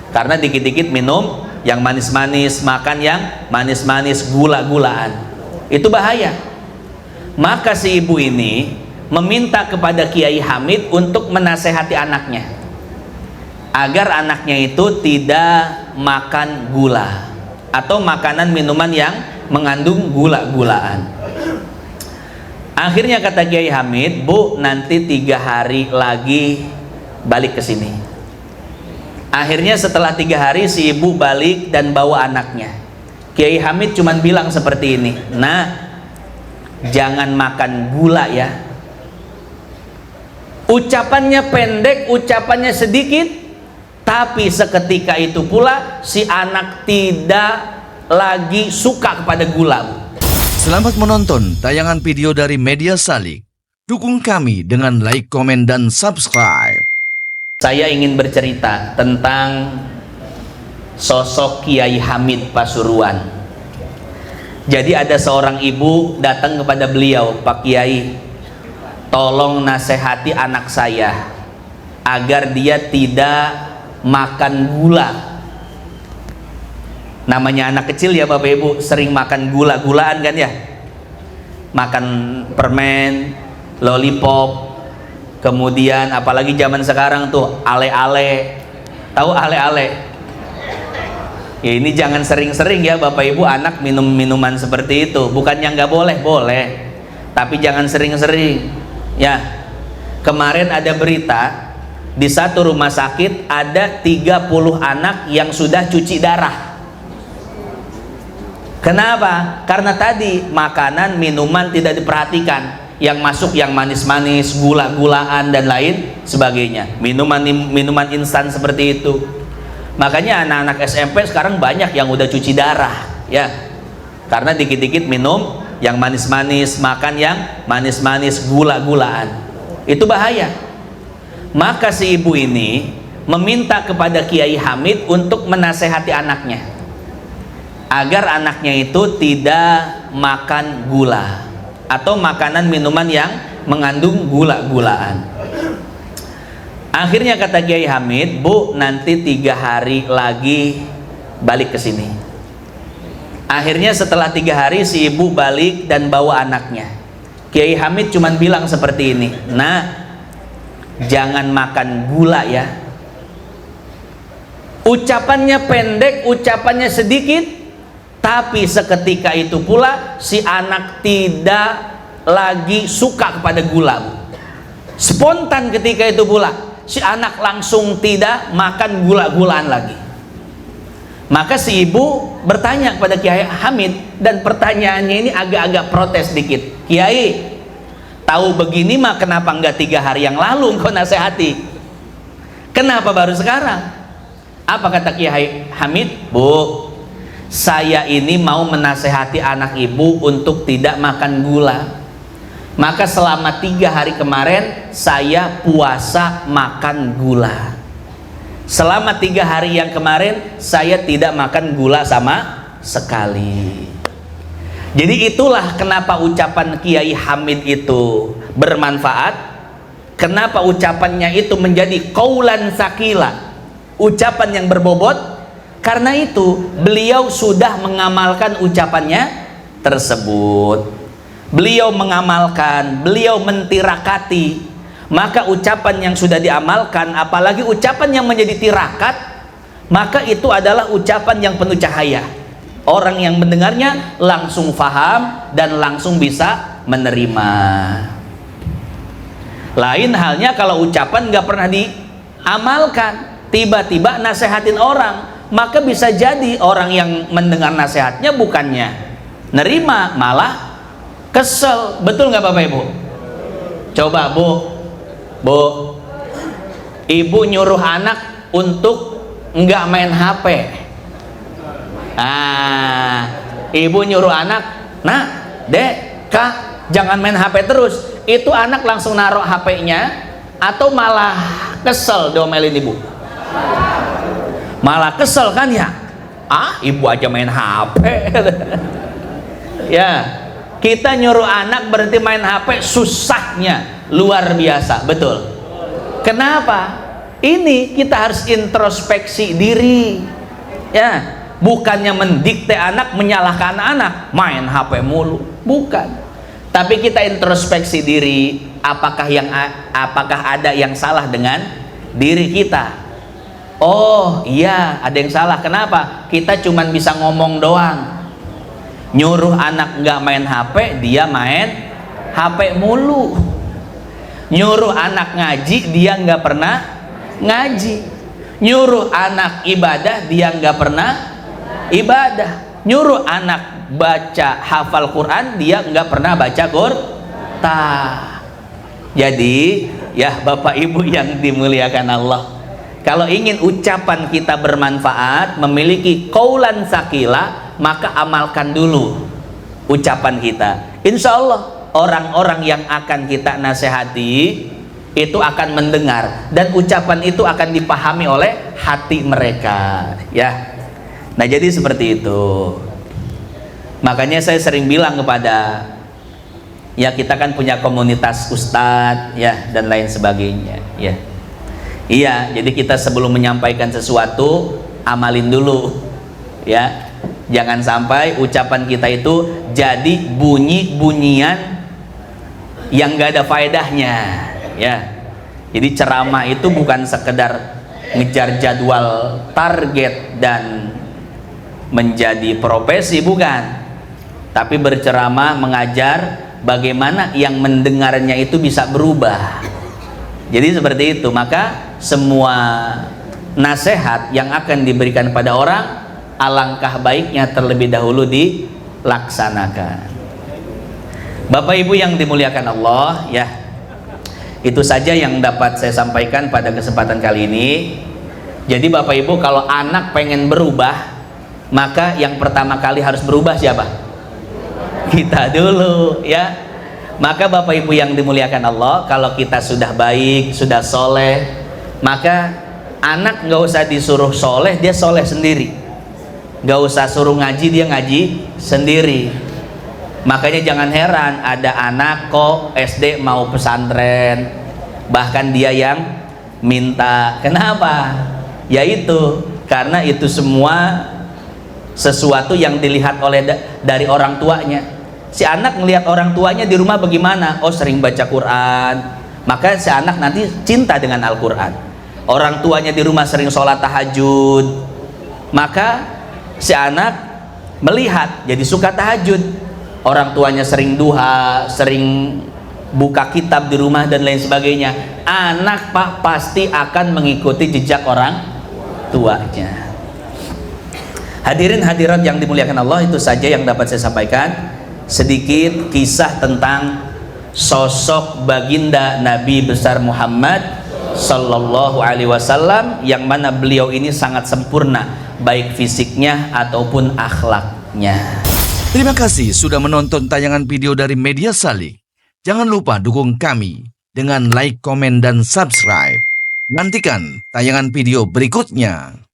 Karena dikit-dikit minum yang manis-manis, makan yang manis-manis, gula-gulaan, itu bahaya. Maka si ibu ini meminta kepada Kiai Hamid untuk menasehati anaknya agar anaknya itu tidak makan gula atau makanan minuman yang mengandung gula-gulaan. Akhirnya kata Kiai Hamid, "Bu, nanti 3 hari lagi balik ke sini." Akhirnya setelah 3 hari si ibu balik dan bawa anaknya. Kiai Hamid cuman bilang seperti ini, "Nah, jangan makan gula ya." Ucapannya pendek, ucapannya sedikit, tapi seketika itu pula si anak tidak lagi suka kepada gula. Selamat menonton tayangan video dari Media Salik. Dukung kami dengan like, komen, dan subscribe. Saya ingin bercerita tentang sosok Kiai Hamid Pasuruan. Jadi ada seorang ibu datang kepada beliau, "Pak Kiai, tolong nasihati anak saya agar dia tidak makan gula." Namanya anak kecil ya Bapak Ibu, sering makan gula-gulaan kan ya, makan permen, lollipop, kemudian apalagi zaman sekarang tuh ale-ale. Tahu ale-ale? Ya ini jangan sering-sering ya Bapak Ibu anak minum minuman seperti itu. Bukannya nggak boleh, boleh, tapi jangan sering-sering ya. Kemarin ada berita di satu rumah sakit ada 30 anak yang sudah cuci darah. Kenapa? Karena tadi makanan, minuman tidak diperhatikan, yang masuk yang manis-manis, gula-gulaan dan lain sebagainya, minuman instan seperti itu. Makanya anak-anak SMP sekarang banyak yang udah cuci darah ya, karena dikit-dikit minum yang manis-manis, makan yang manis-manis, gula-gulaan, itu bahaya. Maka si ibu ini meminta kepada Kiai Hamid untuk menasehati anaknya agar anaknya itu tidak makan gula atau makanan minuman yang mengandung gula-gulaan. Akhirnya kata Kiai Hamid, "Bu, nanti 3 hari lagi balik ke sini." Akhirnya setelah 3 hari si ibu balik dan bawa anaknya. Kiai Hamid cuman bilang seperti ini, "Nah, jangan makan gula ya." Ucapannya pendek, ucapannya sedikit, tapi seketika itu pula si anak tidak lagi suka kepada gula. Spontan ketika itu pula si anak langsung tidak makan gula-gulaan lagi. Maka si ibu bertanya kepada Kiai Hamid, dan pertanyaannya ini agak-agak protes dikit. "Kiai, tahu begini mah kenapa enggak 3 hari yang lalu engkau nasihati? Kenapa baru sekarang?" Apa kata Kiai Hamid? "Bu, saya ini mau menasehati anak ibu untuk tidak makan gula. Maka selama 3 hari kemarin saya puasa makan gula. Selama 3 hari yang kemarin saya tidak makan gula sama sekali." Jadi itulah kenapa ucapan Kiai Hamid itu bermanfaat. Kenapa ucapannya itu menjadi qaulan sakila, ucapan yang berbobot. Karena itu beliau sudah mengamalkan ucapannya tersebut. Beliau mengamalkan, beliau mentirakati. Maka ucapan yang sudah diamalkan, apalagi ucapan yang menjadi tirakat, maka itu adalah ucapan yang penuh cahaya. Orang yang mendengarnya langsung faham dan langsung bisa menerima. Lain halnya kalau ucapan nggak pernah diamalkan, tiba-tiba nasehatin orang, maka bisa jadi orang yang mendengar nasihatnya bukannya nerima, malah kesel. Betul nggak Bapak Ibu? Coba Bu, ibu nyuruh anak untuk nggak main HP. Ibu nyuruh anak, "Nak, Dek, Kak, jangan main HP terus." Itu anak langsung naruh HP-nya atau malah kesel diomelin ibu? Malah kesel kan ya, ibu aja main HP. Ya, kita nyuruh anak berhenti main HP susahnya luar biasa, betul. Kenapa? Ini kita harus introspeksi diri. Ya, bukannya mendikte anak, menyalahkan anak, main HP mulu, bukan. Tapi kita introspeksi diri, apakah ada yang salah dengan diri kita? Oh iya, ada yang salah. Kenapa? Kita cuman bisa ngomong doang. Nyuruh anak nggak main HP, dia main HP mulu. Nyuruh anak ngaji, dia nggak pernah ngaji. Nyuruh anak ibadah, dia nggak pernah ibadah. Nyuruh anak baca hafal Quran, dia nggak pernah baca Quran. Jadi ya Bapak Ibu yang dimuliakan Allah, kalau ingin ucapan kita bermanfaat, memiliki qaulan sakila, maka amalkan dulu ucapan kita. Insya Allah orang-orang yang akan kita nasihati itu akan mendengar, dan ucapan itu akan dipahami oleh hati mereka, ya. Nah, jadi seperti itu. Makanya saya sering bilang kepada, ya, kita kan punya komunitas ustadz, ya, dan lain sebagainya, ya. Iya, jadi kita sebelum menyampaikan sesuatu, amalin dulu, ya. Jangan sampai ucapan kita itu jadi bunyi-bunyian yang gak ada faedahnya, ya. Jadi ceramah itu bukan sekedar ngejar jadwal, target, dan menjadi profesi, bukan. Tapi berceramah mengajar bagaimana yang mendengarnya itu bisa berubah. Jadi seperti itu. Maka semua nasihat yang akan diberikan pada orang, alangkah baiknya terlebih dahulu dilaksanakan. Bapak Ibu yang dimuliakan Allah, ya, itu saja yang dapat saya sampaikan pada kesempatan kali ini. Jadi Bapak Ibu, kalau anak pengen berubah, maka yang pertama kali harus berubah siapa? Kita dulu, ya. Maka Bapak Ibu yang dimuliakan Allah, kalau kita sudah baik, sudah soleh, maka anak nggak usah disuruh soleh, dia soleh sendiri. Nggak usah suruh ngaji, dia ngaji sendiri. Makanya jangan heran ada anak kok SD mau pesantren, bahkan dia yang minta. Kenapa? Yaitu karena itu semua sesuatu yang dilihat dari orang tuanya. Si anak ngelihat orang tuanya di rumah bagaimana? Oh, sering baca Quran, maka si anak nanti cinta dengan Al-Quran. Orang tuanya di rumah sering sholat tahajud, maka si anak melihat jadi suka tahajud. Orang tuanya sering duha, sering buka kitab di rumah dan lain sebagainya. Anak pasti akan mengikuti jejak orang tuanya. Hadirin hadirat yang dimuliakan Allah, itu saja yang dapat saya sampaikan. Sedikit kisah tentang sosok baginda Nabi besar Muhammad Sallallahu Alaihi Wasallam, yang mana beliau ini sangat sempurna baik fisiknya ataupun akhlaknya. Terima kasih sudah menonton tayangan video dari Media Salik. Jangan lupa dukung kami dengan like, komen, dan subscribe. Nantikan tayangan video berikutnya.